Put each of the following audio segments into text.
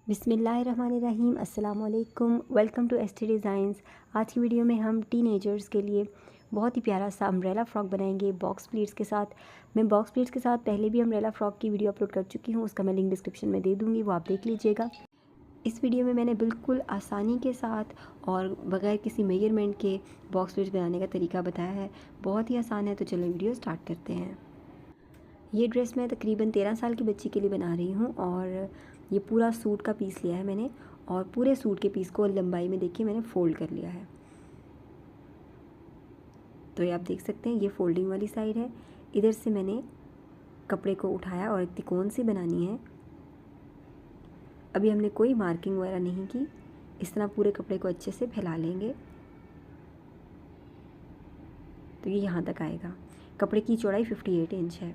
बिस्मिल्लाहिर्रहमानिर्रहीम। अस्सलाम वालेकुम। Welcome to ST designs. आज की वीडियो में हम टीनेजर्स के लिए बहुत ही प्यारा सा अम्ब्रेला फ़्रॉक बनाएंगे बॉक्स प्लीट्स के साथ। मैं बॉक्स प्लीट्स के साथ पहले भी अम्ब्रेला फ़्रॉक की वीडियो अपलोड कर चुकी हूँ, उसका मैं लिंक डिस्क्रिप्शन में दे दूँगी, वो आप देख लीजिएगा। इस वीडियो में मैंने बिल्कुल आसानी के साथ और बग़ैर किसी मेजरमेंट के बॉक्स प्लीट्स बनाने का तरीका बताया है। बहुत ही आसान है, तो चलो वीडियो स्टार्ट करते हैं। ये ड्रेस मैं तकरीबन 13 साल की बच्ची के लिए बना रही हूँ और ये पूरा सूट का पीस लिया है मैंने, और पूरे सूट के पीस को लंबाई में देखिए मैंने फ़ोल्ड कर लिया है। तो ये आप देख सकते हैं, ये फ़ोल्डिंग वाली साइड है। इधर से मैंने कपड़े को उठाया और एक तिकोन सी बनानी है। अभी हमने कोई मार्किंग वगैरह नहीं की, इस तरह पूरे कपड़े को अच्छे से फैला लेंगे। तो ये यहाँ तक आएगा। कपड़े की चौड़ाई 58 इंच है।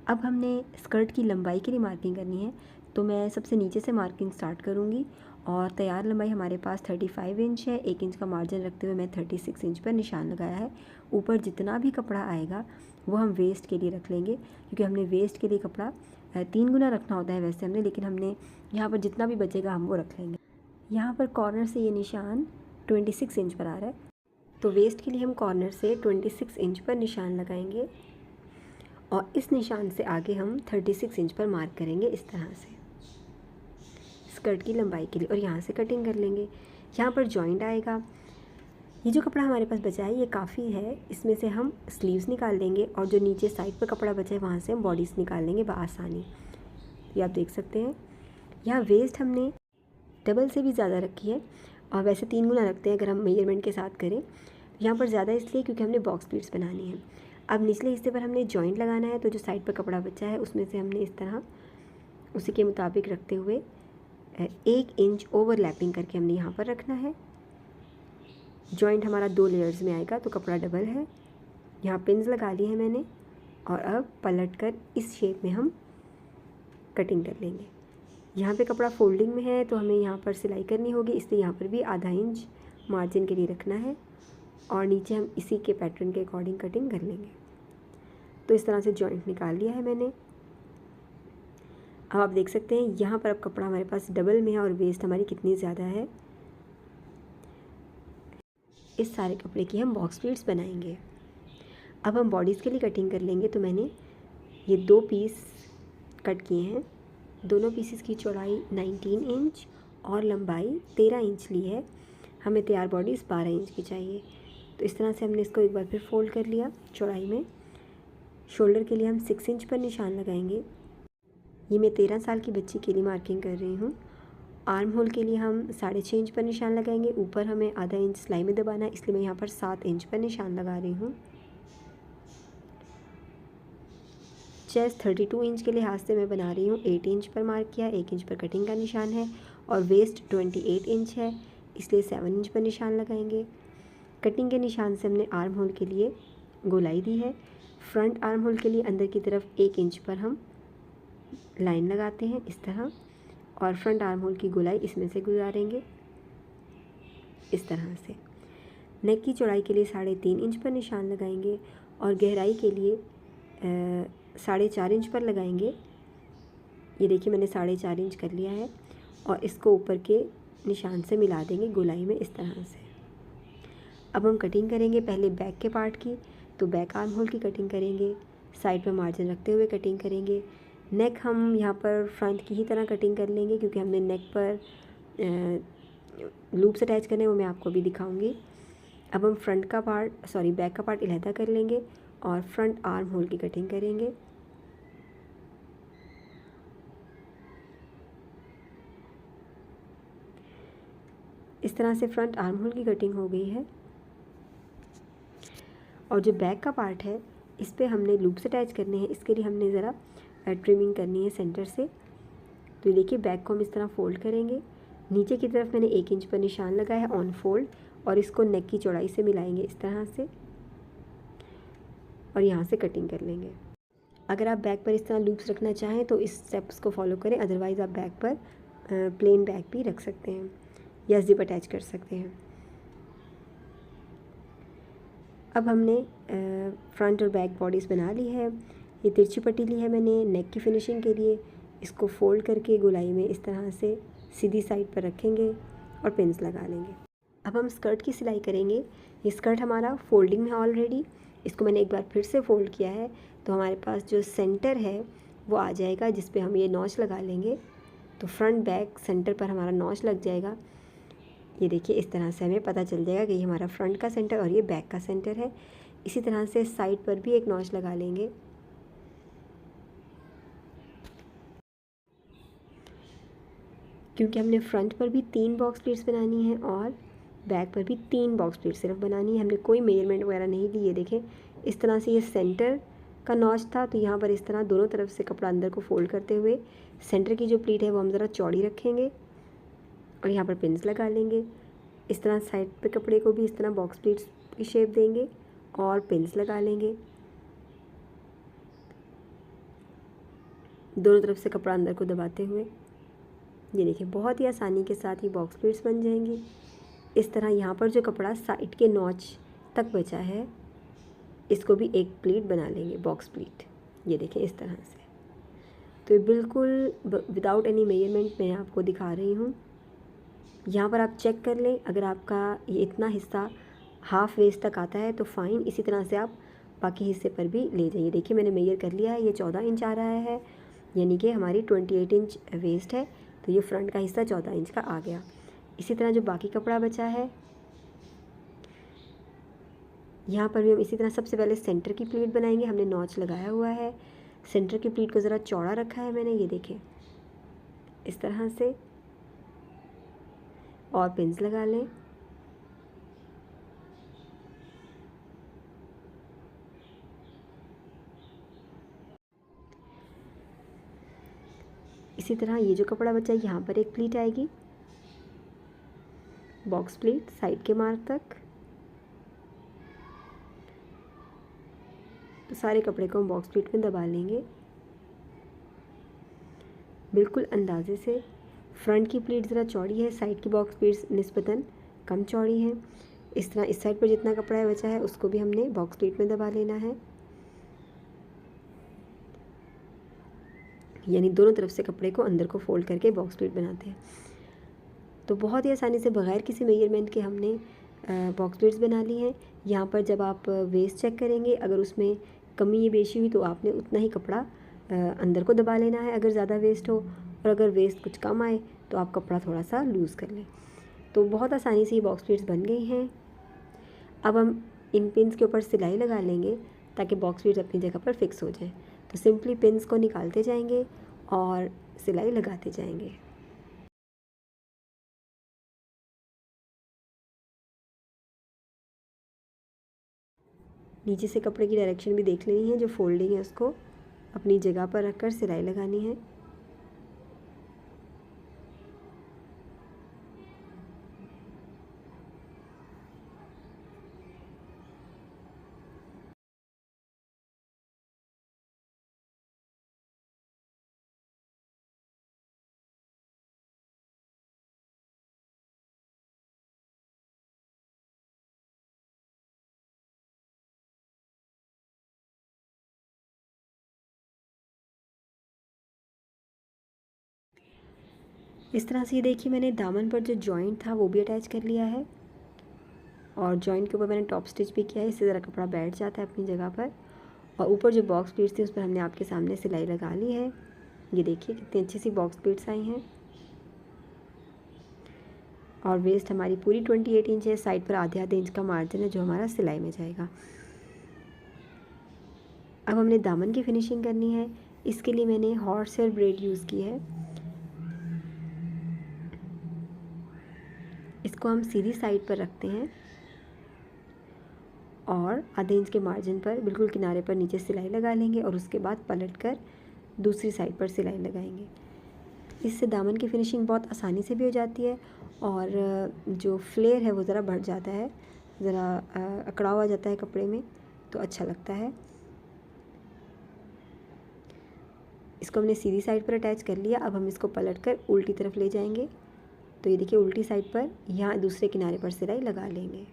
अब हमने स्कर्ट की लंबाई के लिए मार्किंग करनी है, तो मैं सबसे नीचे से मार्किंग स्टार्ट करूँगी। और तैयार लंबाई हमारे पास 35 इंच है। 1 इंच का मार्जिन रखते हुए मैं 36 इंच पर निशान लगाया है। ऊपर जितना भी कपड़ा आएगा वो हम वेस्ट के लिए रख लेंगे, क्योंकि हमने वेस्ट के लिए कपड़ा 3 गुना रखना होता है वैसे हमने, लेकिन हमने यहाँ पर जितना भी बचेगा हम वो रख लेंगे। यहाँ पर कॉर्नर से ये निशान 26 इंच पर आ रहा है, तो वेस्ट के लिए हम कॉर्नर से 26 इंच पर निशान लगाएंगे और इस निशान से आगे हम 36 इंच पर मार्क करेंगे इस तरह से स्कर्ट की लंबाई के लिए, और यहाँ से कटिंग कर लेंगे। यहाँ पर जॉइंट आएगा। ये जो कपड़ा हमारे पास बचा है ये काफ़ी है, इसमें से हम स्लीव्स निकाल लेंगे और जो नीचे साइड पर कपड़ा बचा है वहाँ से हम बॉडीज़ निकाल लेंगे बआसानी। ये आप देख सकते हैं। यहाँ वेस्ट हमने डबल से भी ज़्यादा रखी है, और वैसे 3 गुना रखते हैं अगर हम मेजरमेंट के साथ करें। यहाँ पर ज़्यादा इसलिए क्योंकि हमने बॉक्स प्लीट्स बनानी है। अब निचले हिस्से पर हमने जॉइंट लगाना है, तो जो साइड पर कपड़ा बचा है उसमें से हमने इस तरह उसी के मुताबिक रखते हुए 1 इंच ओवरलैपिंग करके हमने यहाँ पर रखना है। जॉइंट हमारा 2 लेयर्स में आएगा, तो कपड़ा डबल है। यहाँ पिन्स लगा ली है मैंने, और अब पलट कर इस शेप में हम कटिंग कर लेंगे। यहाँ पे कपड़ा फोल्डिंग में है, तो हमें यहाँ पर सिलाई करनी होगी, इसलिए यहाँ पर भी आधा इंच मार्जिन के लिए रखना है, और नीचे हम इसी के पैटर्न के अकॉर्डिंग कटिंग कर लेंगे। तो इस तरह से जॉइंट निकाल लिया है मैंने। अब आप देख सकते हैं यहाँ पर अब कपड़ा हमारे पास डबल में है और वेस्ट हमारी कितनी ज़्यादा है। इस सारे कपड़े की हम बॉक्स प्लीट्स बनाएंगे। अब हम बॉडीज़ के लिए कटिंग कर लेंगे। तो मैंने ये 2 पीस कट किए हैं। दोनों पीसेस की चौड़ाई 19 इंच और लंबाई 13 इंच ली है। हमें तैयार बॉडीज़ 12 इंच की चाहिए। तो इस तरह से हमने इसको एक बार फिर फोल्ड कर लिया चौड़ाई में। शोल्डर के लिए हम 6 इंच पर निशान लगाएंगे। ये मैं 13 साल की बच्ची के लिए मार्किंग कर रही हूँ। आर्म होल के लिए हम 6.5 इंच पर निशान लगाएंगे। ऊपर हमें आधा इंच सिलाई में दबाना है, इसलिए मैं यहाँ पर 7 इंच पर निशान लगा रही हूँ। चेस्ट 32 इंच के लिहाज से मैं बना रही हूँ। 8 इंच पर मार्क किया, 1 इंच पर कटिंग का निशान है, और वेस्ट 28 इंच है, इसलिए 7 इंच पर निशान लगाएंगे। कटिंग के निशान से हमने आर्म होल के लिए गोलाई दी है। फ्रंट आर्म होल के लिए अंदर की तरफ 1 इंच पर हम लाइन लगाते हैं इस तरह, और फ्रंट आर्म होल की गोलाई इसमें से गुजारेंगे इस तरह से। नेक की चौड़ाई के लिए 3.5 इंच पर निशान लगाएंगे, और गहराई के लिए 4.5 इंच पर लगाएंगे। ये देखिए मैंने 4.5 इंच कर लिया है, और इसको ऊपर के निशान से मिला देंगे गोलाई में इस तरह से। अब हम कटिंग करेंगे पहले बैक के पार्ट की। तो बैक आर्म होल की कटिंग करेंगे, साइड पर मार्जिन रखते हुए कटिंग करेंगे। नेक हम यहाँ पर फ्रंट की ही तरह कटिंग कर लेंगे, क्योंकि हमने नेक पर लूप्स अटैच करने, वो मैं आपको भी दिखाऊंगी। अब हम बैक का पार्ट अलहदा कर लेंगे और फ्रंट आर्म होल की कटिंग करेंगे। इस तरह से फ्रंट आर्म होल की कटिंग हो गई है, और जो बैक का पार्ट है इस पे हमने लूप्स अटैच करने हैं। इसके लिए हमने ज़रा ट्रिमिंग करनी है सेंटर से। तो ये देखिए बैक को हम इस तरह फोल्ड करेंगे। नीचे की तरफ मैंने 1 इंच पर निशान लगाया है ऑन फोल्ड, और इसको नेक की चौड़ाई से मिलाएंगे इस तरह से, और यहाँ से कटिंग कर लेंगे। अगर आप बैक पर इस तरह लूप्स रखना चाहें तो इस स्टेप्स को फॉलो करें, अदरवाइज़ आप बैक पर प्लेन बैक भी रख सकते हैं या जिप अटैच कर सकते हैं। अब हमने फ्रंट और बैक बॉडीज़ बना ली है। ये तिरछी पट्टी ली है मैंने नेक की फिनिशिंग के लिए। इसको फोल्ड करके गोलाई में इस तरह से सीधी साइड पर रखेंगे और पिन्स लगा लेंगे। अब हम स्कर्ट की सिलाई करेंगे। ये स्कर्ट हमारा फोल्डिंग में ऑलरेडी, इसको मैंने एक बार फिर से फोल्ड किया है, तो हमारे पास जो सेंटर है वो आ जाएगा जिस पे हम ये नॉच लगा लेंगे। तो फ्रंट बैक सेंटर पर हमारा नॉच लग जाएगा। ये देखिए, इस तरह से हमें पता चल जाएगा कि ये हमारा फ्रंट का सेंटर और ये बैक का सेंटर है। इसी तरह से साइड पर भी एक नॉच लगा लेंगे। क्योंकि हमने फ्रंट पर भी 3 बॉक्स प्लीट्स बनानी है और बैक पर भी 3 बॉक्स प्लीट्स सिर्फ बनानी है। हमने कोई मेजरमेंट वगैरह नहीं ली। ये देखें, इस तरह से ये सेंटर का नॉच था, तो यहाँ पर इस तरह दोनों तरफ से कपड़ा अंदर को फोल्ड करते हुए सेंटर की जो प्लीट है वो हम ज़रा चौड़ी रखेंगे और यहाँ पर पिन्स लगा लेंगे। इस तरह साइड पे कपड़े को भी इस तरह बॉक्स प्लीट्स की शेप देंगे और पिन्स लगा लेंगे। दोनों तरफ से कपड़ा अंदर को दबाते हुए ये देखिए, बहुत ही आसानी के साथ ये बॉक्स प्लीट्स बन जाएंगी। इस तरह यहाँ पर जो कपड़ा साइड के नॉच तक बचा है इसको भी एक प्लीट बना लेंगे, बॉक्स प्लीट। ये देखें इस तरह से। तो ये बिल्कुल विदाउट एनी मेजरमेंट मैं आपको दिखा रही हूँ। यहाँ पर आप चेक कर लें, अगर आपका ये इतना हिस्सा हाफ वेस्ट तक आता है तो फ़ाइन। इसी तरह से आप बाकी हिस्से पर भी ले जाइए। देखिए, मैंने मेजर कर लिया है, ये 14 इंच आ रहा है, यानी कि हमारी 28 इंच वेस्ट है, तो ये फ्रंट का हिस्सा 14 इंच का आ गया। इसी तरह जो बाकी कपड़ा बचा है यहाँ पर भी हम इसी तरह सबसे पहले सेंटर की प्लीट बनाएंगे। हमने नॉच लगाया हुआ है, सेंटर की प्लीट को ज़रा चौड़ा रखा है मैंने, ये देखें इस तरह से, और पिन्स लगा लें। इसी तरह ये जो कपड़ा बचा है यहाँ पर एक प्लीट आएगी, बॉक्स प्लीट साइड के मार्क तक। तो सारे कपड़े को हम बॉक्स प्लीट में दबा लेंगे बिल्कुल अंदाजे से। फ्रंट की प्लीट ज़रा चौड़ी है, साइड की बॉक्स प्लीट्स निस्बतन कम चौड़ी है। इस तरह इस साइड पर जितना कपड़ा बचा है उसको भी हमने बॉक्स प्लीट में दबा लेना है, यानी दोनों तरफ से कपड़े को अंदर को फोल्ड करके बॉक्स प्लीट बनाते हैं। तो बहुत ही आसानी से बगैर किसी मेजरमेंट के हमने बॉक्स प्लीट्स बना ली हैं। यहाँ पर जब आप वेस्ट चेक करेंगे, अगर उसमें कमी या बेशी हुई तो आपने उतना ही कपड़ा अंदर को दबा लेना है अगर ज़्यादा वेस्ट हो, और अगर वेस्ट कुछ कम आए तो आप कपड़ा थोड़ा सा लूज़ कर लें। तो बहुत आसानी से ये बॉक्स प्लीट्स बन गई हैं। अब हम इन पिन्स के ऊपर सिलाई लगा लेंगे ताकि बॉक्स प्लीट्स अपनी जगह पर फिक्स हो जाए। तो सिंपली पिन्स को निकालते जाएंगे और सिलाई लगाते जाएंगे। नीचे से कपड़े की डायरेक्शन भी देख लेनी है, जो फोल्डिंग है उसको अपनी जगह पर रखकर सिलाई लगानी है। इस तरह से ये देखिए, मैंने दामन पर जो जॉइंट था वो भी अटैच कर लिया है और जॉइंट के ऊपर मैंने टॉप स्टिच भी किया है, इससे ज़रा कपड़ा बैठ जाता है अपनी जगह पर। और ऊपर जो बॉक्स प्लीट्स थी उस पर हमने आपके सामने सिलाई लगा ली है। ये देखिए कितनी अच्छी सी बॉक्स प्लीट्स आई हैं। और वेस्ट हमारी पूरी 28 इंच है, साइड पर आधे आधे इंच का मार्जिन है जो हमारा सिलाई में जाएगा। अब हमने दामन की फिनिशिंग करनी है। इसके लिए मैंने हॉर्स हेयर ब्रेड यूज़ की है। इसको हम सीधी साइड पर रखते हैं और आधे इंच के मार्जिन पर बिल्कुल किनारे पर नीचे सिलाई लगा लेंगे और उसके बाद पलट कर दूसरी साइड पर सिलाई लगाएंगे। इससे दामन की फिनिशिंग बहुत आसानी से भी हो जाती है और जो फ्लेयर है वो ज़रा बढ़ जाता है, ज़रा अकड़ा हुआ जाता है कपड़े में, तो अच्छा लगता है। इसको हमने सीधी साइड पर अटैच कर लिया। अब हम इसको पलट कर उल्टी तरफ ले जाएंगे। तो ये देखिए, उल्टी साइड पर यहाँ दूसरे किनारे पर सिलाई लगा लेंगे।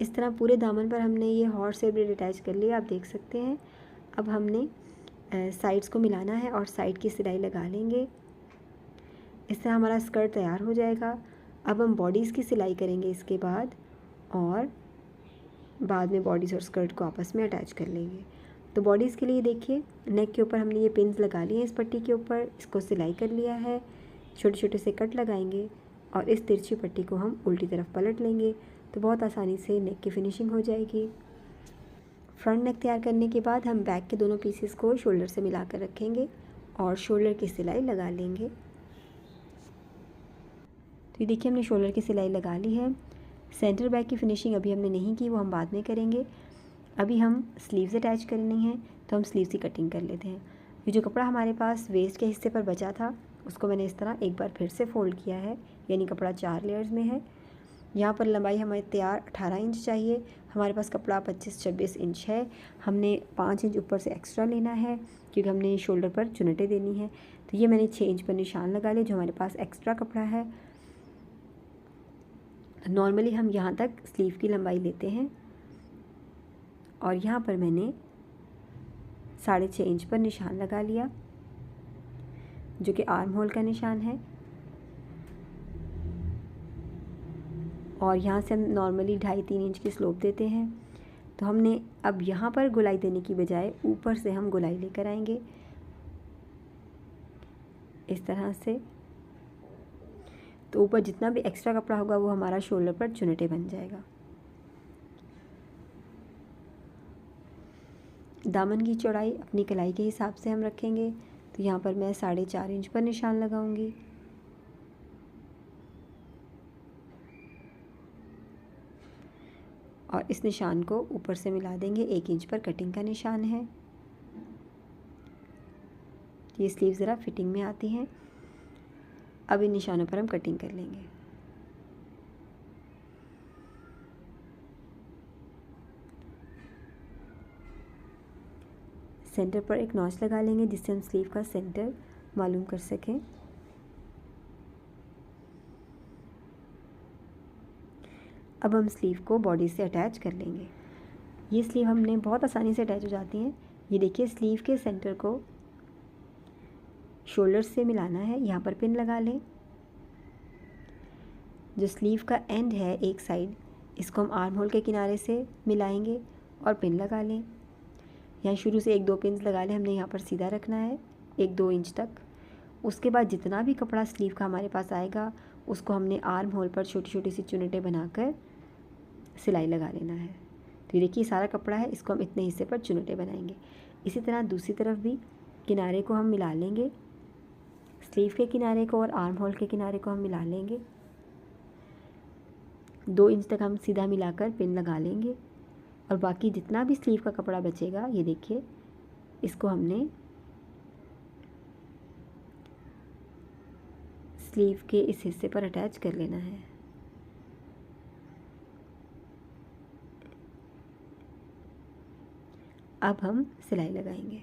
इस तरह पूरे दामन पर हमने ये हॉट शेप अटैच कर लिया, आप देख सकते हैं। अब हमने साइड्स को मिलाना है और साइड की सिलाई लगा लेंगे। इससे हमारा स्कर्ट तैयार हो जाएगा। अब हम बॉडीज़ की सिलाई करेंगे इसके बाद, और बाद में बॉडीज़ और स्कर्ट को आपस में अटैच कर लेंगे। तो बॉडीज़ के लिए देखिए, नेक के ऊपर हमने ये पिन्स लगा लिए हैं इस पट्टी के ऊपर, इसको सिलाई कर लिया है। छोटे छोटे से कट लगाएंगे और इस तिरछी पट्टी को हम उल्टी तरफ पलट लेंगे, तो बहुत आसानी से नेक की फिनिशिंग हो जाएगी। फ्रंट नेक तैयार करने के बाद हम बैक के दोनों पीसेस को शोल्डर से मिला कर रखेंगे और शोल्डर की सिलाई लगा लेंगे। तो ये देखिए, हमने शोल्डर की सिलाई लगा ली है। सेंटर बैक की फिनिशिंग अभी हमने नहीं की, वो हम बाद में करेंगे। अभी हम स्लीव्स अटैच करनी है, तो हम स्लीव्स की कटिंग कर लेते हैं। ये जो कपड़ा हमारे पास वेस्ट के हिस्से पर बचा था, उसको मैंने इस तरह एक बार फिर से फोल्ड किया है, यानी कपड़ा 4 लेयर्स में है। यहाँ पर लंबाई हमें तैयार 18 इंच चाहिए, हमारे पास कपड़ा 25-26 इंच है। हमने 5 इंच ऊपर से एक्स्ट्रा लेना है, क्योंकि हमने शोल्डर पर चुनटें देनी है। तो ये मैंने 6 इंच पर निशान लगा लिया, जो हमारे पास एक्स्ट्रा कपड़ा है। नॉर्मली हम यहाँ तक स्लीव की लंबाई लेते हैं, और यहाँ पर मैंने 6.5 इंच पर निशान लगा लिया, जो कि आर्म होल का निशान है। और यहाँ से हम नॉर्मली 2.5-3 इंच की स्लोप देते हैं। तो हमने अब यहाँ पर गोलाई देने की बजाय ऊपर से हम गोलाई लेकर आएंगे इस तरह से। तो ऊपर जितना भी एक्स्ट्रा कपड़ा होगा वो हमारा शोल्डर पर चुनटे बन जाएगा। दामन की चौड़ाई अपनी कलाई के हिसाब से हम रखेंगे। तो यहाँ पर मैं 4.5 इंच पर निशान लगाऊंगी। और इस निशान को ऊपर से मिला देंगे। 1 इंच पर कटिंग का निशान है। ये स्लीव ज़रा फिटिंग में आती हैं। अब इन निशानों पर हम कटिंग कर लेंगे। सेंटर पर एक नॉच लगा लेंगे, जिससे हम स्लीव का सेंटर मालूम कर सकें। अब हम स्लीव को बॉडी से अटैच कर लेंगे। ये स्लीव हमने बहुत आसानी से अटैच हो जाती हैं। ये देखिए, स्लीव के सेंटर को शोल्डर से मिलाना है। यहाँ पर पिन लगा लें। जो स्लीव का एंड है एक साइड, इसको हम आर्म होल के किनारे से मिलाएंगे और पिन लगा लें। यहाँ शुरू से 1-2 पिन्स लगा लें। हमने यहाँ पर सीधा रखना है 1-2 इंच तक। उसके बाद जितना भी कपड़ा स्लीव का हमारे पास आएगा, उसको हमने आर्म होल पर छोटी छोटी सी चुनटें बनाकर सिलाई लगा लेना है। तो ये देखिए, सारा कपड़ा है, इसको हम इतने हिस्से पर चुनटें बनाएंगे। इसी तरह दूसरी तरफ भी किनारे को हम मिला लेंगे। स्लीव के किनारे को और आर्म होल के किनारे को हम मिला लेंगे। 2 इंच तक हम सीधा मिलाकर पिन लगा लेंगे। और बाकी जितना भी स्लीव का कपड़ा बचेगा, ये देखिए, इसको हमने स्लीव के इस हिस्से पर अटैच कर लेना है। अब हम सिलाई लगाएंगे।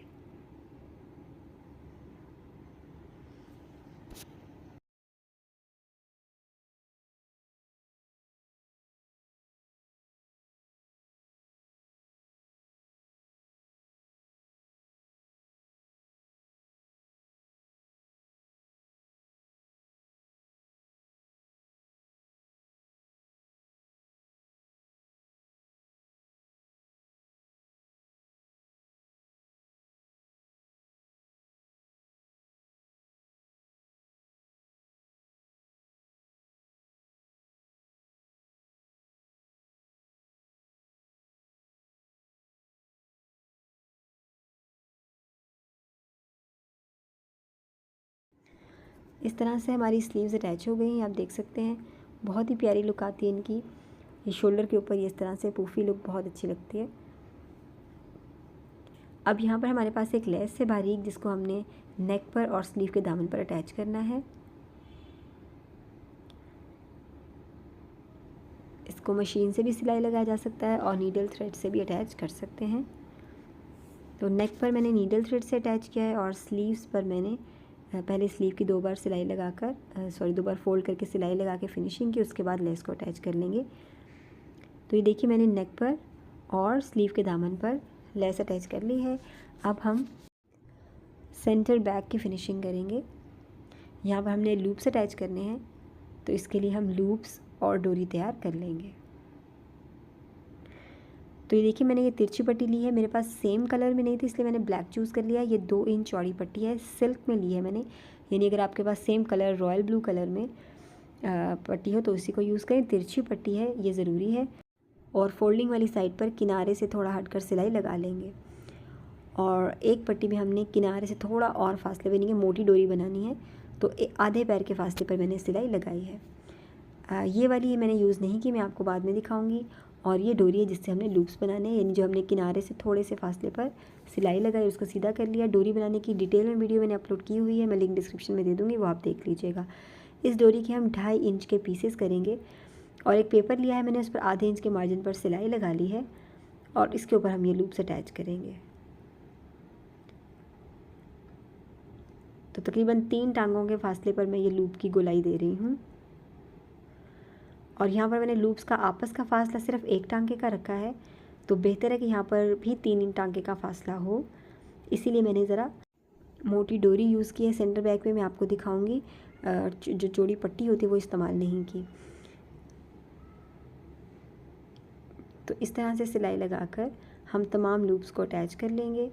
इस तरह से हमारी स्लीव्स अटैच हो गई हैं, आप देख सकते हैं। बहुत ही प्यारी लुक आती है इनकी। ये शोल्डर के ऊपर ये इस तरह से पूफी लुक बहुत अच्छी लगती है। अब यहाँ पर हमारे पास एक लेस है बारीक, जिसको हमने नेक पर और स्लीव के दामन पर अटैच करना है। इसको मशीन से भी सिलाई लगाया जा सकता है और नीडल थ्रेड से भी अटैच कर सकते हैं। तो नेक पर मैंने नीडल थ्रेड से अटैच किया है और स्लीव्स पर मैंने पहले स्लीव की 2 बार सिलाई लगाकर 2 बार फोल्ड करके सिलाई लगा के फिनिशिंग की। उसके बाद लेस को अटैच कर लेंगे। तो ये देखिए मैंने नेक पर और स्लीव के दामन पर लेस अटैच कर ली है। अब हम सेंटर बैक की फिनिशिंग करेंगे। यहाँ पर हमने लूप्स अटैच करने हैं, तो इसके लिए हम लूप्स और डोरी तैयार कर लेंगे। तो ये देखिए मैंने ये तिरछी पट्टी ली है, मेरे पास सेम कलर में नहीं थी इसलिए मैंने ब्लैक चूज़ कर लिया। ये 2 इंच चौड़ी पट्टी है, सिल्क में ली है मैंने, यानी अगर आपके पास same colour royal blue colour में पट्टी हो तो उसी को यूज़ करें। तिरछी पट्टी है, ये ज़रूरी है। और फोल्डिंग वाली साइड पर किनारे से थोड़ा हटकर सिलाई लगा लेंगे। और एक पट्टी में हमने किनारे से थोड़ा और फासले पे, यानी कि मोटी डोरी बनानी है, तो आधे पैर के फासले पर मैंने सिलाई लगाई है। ये वाली मैंने यूज़ नहीं की, मैं आपको बाद में दिखाऊंगी। और ये डोरी है जिससे हमने लूप्स बनाने हैं, यानी जो हमने किनारे से थोड़े से फासले पर सिलाई लगाई उसको सीधा कर लिया। डोरी बनाने की डिटेल में वीडियो मैंने अपलोड की हुई है, मैं लिंक डिस्क्रिप्शन में दे दूँगी, वो आप देख लीजिएगा। इस डोरी के हम 2.5 इंच के पीसेस करेंगे। और एक पेपर लिया है मैंने, उस पर आधे इंच के मार्जिन पर सिलाई लगा ली है और इसके ऊपर हम ये लूप्स अटैच करेंगे। तो तकरीबन 3 टांगों के फासले पर मैं ये लूप की गोलाई दे रही हूँ। और यहाँ पर मैंने लूप्स का आपस का फासला सिर्फ 1 टांके का रखा है, तो बेहतर है कि यहाँ पर भी 3 टांके का फासला हो, इसीलिए मैंने ज़रा मोटी डोरी यूज़ की है। सेंटर बैक में मैं आपको दिखाऊंगी, जो चौड़ी पट्टी होती है वो इस्तेमाल नहीं की। तो इस तरह से सिलाई लगाकर हम तमाम लूप्स को अटैच कर लेंगे।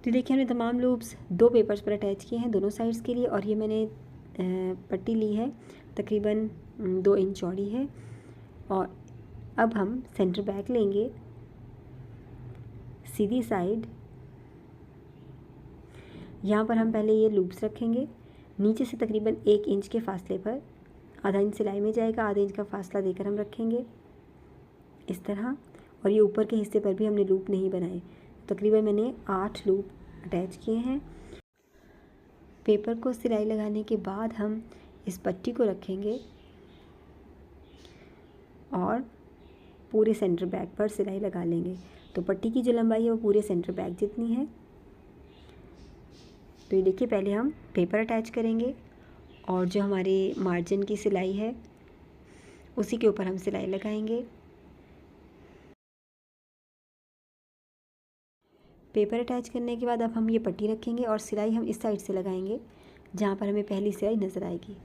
तो देखिए हमने तमाम लूप्स 2 पेपर्स पर अटैच किए हैं दोनों साइड्स के लिए। और ये मैंने पट्टी ली है, तकरीबन 2 इंच चौड़ी है। और अब हम सेंटर बैक लेंगे, सीधी साइड। यहाँ पर हम पहले ये लूप्स रखेंगे, नीचे से तकरीबन 1 इंच के फासले पर, आधा इंच सिलाई में जाएगा, आधे इंच का फासला देकर हम रखेंगे इस तरह। और ये ऊपर के हिस्से पर भी हमने लूप नहीं बनाए, तकरीबन मैंने 8 लूप अटैच किए हैं। पेपर को सिलाई लगाने के बाद हम इस पट्टी को रखेंगे और पूरे सेंटर बैक पर सिलाई लगा लेंगे। तो पट्टी की जो लंबाई है वो पूरे सेंटर बैक जितनी है। तो ये देखिए पहले हम पेपर अटैच करेंगे और जो हमारे मार्जिन की सिलाई है उसी के ऊपर हम सिलाई लगाएंगे। पेपर अटैच करने के बाद अब हम ये पट्टी रखेंगे और सिलाई हम इस साइड से लगाएंगे जहाँ पर हमें पहली सिलाई नज़र आएगी।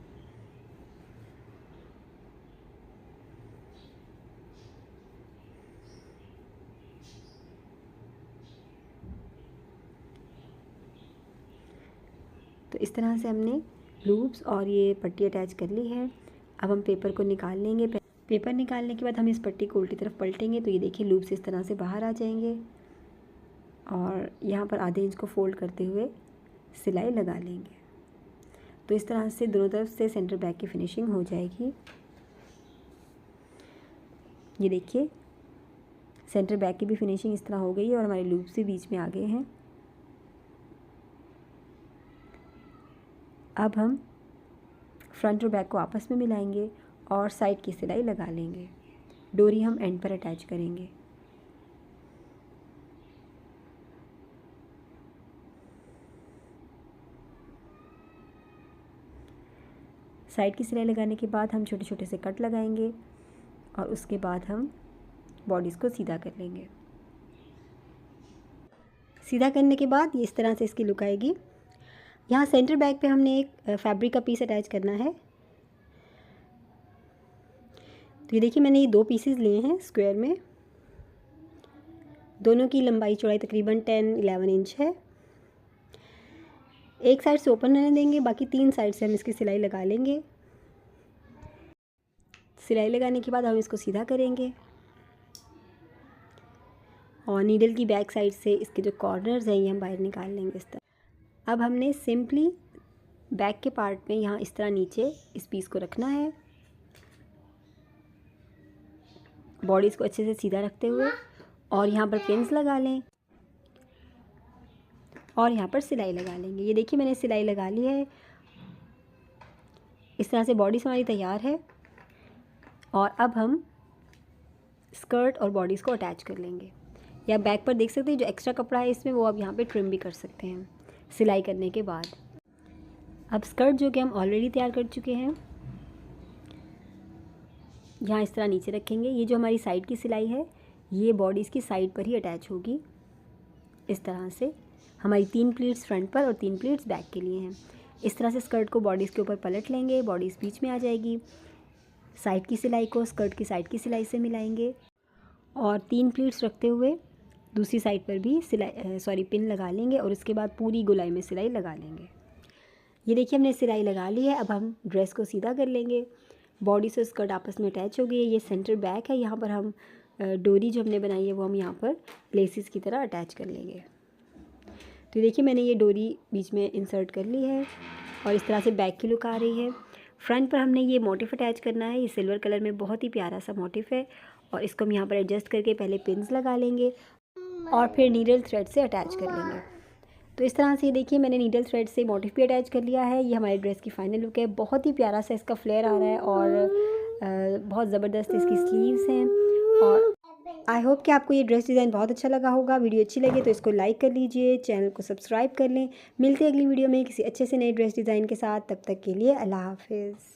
तो इस तरह से हमने लूप्स और ये पट्टी अटैच कर ली है। अब हम पेपर को निकाल लेंगे। पेपर निकालने के बाद हम इस पट्टी को उल्टी तरफ पलटेंगे, तो ये देखिए लूप्स इस तरह से बाहर आ जाएंगे। और यहाँ पर आधे इंच को फोल्ड करते हुए सिलाई लगा लेंगे। तो इस तरह से दोनों तरफ से सेंटर बैक की फिनिशिंग हो जाएगी। ये देखिए सेंटर बैक की भी फिनिशिंग इस तरह हो गई है और हमारे लूप्स भी बीच में आ गए हैं। अब हम फ्रंट और बैक को आपस में मिलाएंगे और साइड की सिलाई लगा लेंगे। डोरी हम एंड पर अटैच करेंगे। साइड की सिलाई लगाने के बाद हम छोटे छोटे से कट लगाएंगे और उसके बाद हम बॉडीज़ को सीधा कर लेंगे। सीधा करने के बाद ये इस तरह से इसकी लुक आएगी। यहाँ सेंटर बैक पे हमने एक फैब्रिक का पीस अटैच करना है। तो ये देखिए मैंने ये 2 पीसेस लिए हैं स्क्वायर में, दोनों की लंबाई चौड़ाई तकरीबन 10-11 इंच है। एक साइड से ओपन रहने देंगे, बाकी 3 साइड से हम इसकी सिलाई लगा लेंगे। सिलाई लगाने के बाद हम इसको सीधा करेंगे और नीडल की बैक साइड से इसके जो कॉर्नर्स हैं ये हम बाहर निकाल लेंगे इस तरह। अब हमने सिंपली बैक के पार्ट में यहाँ इस तरह नीचे इस पीस को रखना है, बॉडीज़ को अच्छे से सीधा रखते हुए, और यहाँ पर पिन्स लगा लें और यहाँ पर सिलाई लगा लेंगे। ये देखिए मैंने सिलाई लगा ली है। इस तरह से बॉडी हमारी तैयार है। और अब हम स्कर्ट और बॉडीज़ को अटैच कर लेंगे। या बैक पर देख सकते हैं जो एक्स्ट्रा कपड़ा है इसमें, वो आप यहाँ पे ट्रिम भी कर सकते हैं सिलाई करने के बाद। अब स्कर्ट जो कि हम ऑलरेडी तैयार कर चुके हैं, यहाँ इस तरह नीचे रखेंगे। ये जो हमारी साइड की सिलाई है ये बॉडीज़ की साइड पर ही अटैच होगी। इस तरह से हमारी 3 प्लीट्स फ्रंट पर और 3 प्लीट्स बैक के लिए हैं। इस तरह से स्कर्ट को बॉडीज़ के ऊपर पलट लेंगे, बॉडीज़ बीच में आ जाएगी। साइड की सिलाई को स्कर्ट की साइड की सिलाई से मिलाएंगे और 3 प्लीट्स रखते हुए दूसरी साइड पर भी पिन लगा लेंगे और उसके बाद पूरी गोलाई में सिलाई लगा लेंगे। ये देखिए हमने सिलाई लगा ली है। अब हम ड्रेस को सीधा कर लेंगे। बॉडी से स्कर्ट आपस में अटैच हो गई है। ये सेंटर बैक है। यहाँ पर हम डोरी जो हमने बनाई है वो हम यहाँ पर लेसिस की तरह अटैच कर लेंगे। तो देखिए मैंने ये डोरी बीच में इंसर्ट कर ली है और इस तरह से बैक की लुक आ रही है। फ्रंट पर हमने ये मोटिफ अटैच करना है। ये सिल्वर कलर में बहुत ही प्यारा सा मोटिफ है और इसको हम यहाँ पर एडजस्ट करके पहले पिन्स लगा लेंगे और फिर नीडल थ्रेड से अटैच कर लेंगे। तो इस तरह से देखिए मैंने नीडल थ्रेड से मोटिफ भी अटैच कर लिया है। ये हमारे ड्रेस की फाइनल लुक है। बहुत ही प्यारा सा इसका फ्लेयर आ रहा है और बहुत ज़बरदस्त इसकी स्लीव्स हैं। और आई होप कि आपको ये ड्रेस डिज़ाइन बहुत अच्छा लगा होगा। वीडियो अच्छी लगे तो इसको लाइक कर लीजिए, चैनल को सब्सक्राइब कर लें। मिलते हैं अगली वीडियो में किसी अच्छे से नए ड्रेस डिज़ाइन के साथ। तब तक के लिए अल्लाह हाफिज़।